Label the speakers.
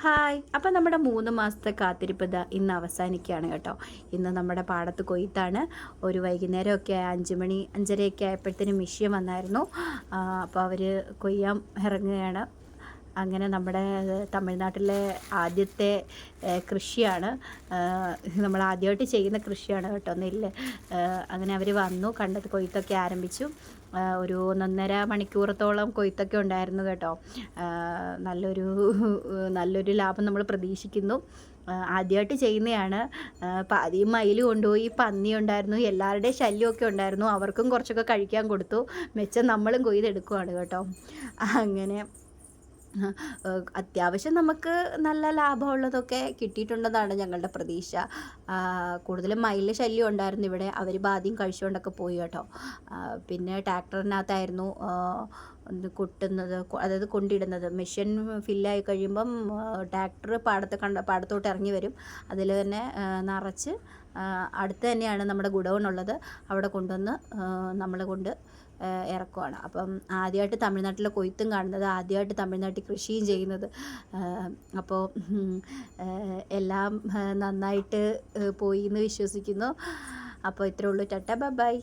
Speaker 1: Hi. അപ്പം നമ്മുടെ 3 മാസത്തെ കാത്തിരിപ്പ് ഇതാ ഇന്ന് അവസാനിക്കുകയാണ് കേട്ടോ. ഇന്ന് നമ്മുടെ പാടത്ത് കൊയ്ത്താണ്. ഒരു വൈകുന്നേരമൊക്കെ 5 മണി 5:30 ആയപ്പോഴത്തേനും മിഷ്യൻ വന്നായിരുന്നു. അപ്പോൾ അവർ കൊയ്യാൻ ഇറങ്ങുകയാണ്. അങ്ങനെ നമ്മുടെ തമിഴ്നാട്ടിലെ ആദ്യത്തെ കൃഷിയാണ്. നമ്മൾ ആദ്യമായിട്ട് ചെയ്യുന്ന കൃഷിയാണ് കേട്ടോ നെല്ല്. അങ്ങനെ അവർ വന്നു, കണ്ടത് കൊയ്ത്തൊക്കെ ആരംഭിച്ചു. ഒരു 1.5 മണിക്കൂറത്തോളം കൊയ്ത്തൊക്കെ ഉണ്ടായിരുന്നു കേട്ടോ. നല്ലൊരു നല്ലൊരു ലാഭം നമ്മൾ പ്രതീക്ഷിക്കുന്നു. ആദ്യമായിട്ട് ചെയ്യുന്നതാണ്. ആദ്യം മയിൽ കൊണ്ടുപോയി, പന്നി ഉണ്ടായിരുന്നു, എല്ലാവരുടെയും ശല്യമൊക്കെ ഉണ്ടായിരുന്നു. അവർക്കും കുറച്ചൊക്കെ കഴിക്കാൻ കൊടുത്തു. മെച്ചം നമ്മളും കൊയ്തെടുക്കുവാണ് കേട്ടോ. അങ്ങനെ അത്യാവശ്യം നമുക്ക് നല്ല ലാഭമുള്ളതൊക്കെ കിട്ടിയിട്ടുണ്ടെന്നാണ് ഞങ്ങളുടെ പ്രതീക്ഷ. കൂടുതലും മയിലിൻ്റെ ശല്യം ഉണ്ടായിരുന്നു ഇവിടെ. അവർ ആദ്യം കഴിച്ചുകൊണ്ടൊക്കെ പോയി കേട്ടോ. പിന്നെ ട്രാക്ടറിനകത്തായിരുന്നു കൊട്ടുന്നത്, അതായത് കൊണ്ടിടുന്നത്. മെഷീൻ ഫില്ലായി കഴിയുമ്പം ട്രാക്ടർ പാടത്തോട്ട് ഇറങ്ങി വരും. അതിൽ തന്നെ നിറച്ച് അടുത്ത് തന്നെയാണ് നമ്മുടെ ഗുഡൗൺ ഉള്ളത്. അവിടെ കൊണ്ടുവന്ന് നമ്മൾ കൊണ്ട് ഇറക്കുവാണ്. അപ്പം ആദ്യമായിട്ട് തമിഴ്നാട്ടിലെ കൊയ്ത്തും കാണുന്നത്, ആദ്യമായിട്ട് തമിഴ്നാട്ടിൽ കൃഷിയും ചെയ്യുന്നത്. അപ്പോൾ എല്ലാം നന്നായിട്ട് പോയി എന്ന് വിശ്വസിക്കുന്നു. അപ്പോൾ ഇത്രയേ ഉള്ളൂ. Tata bye bye.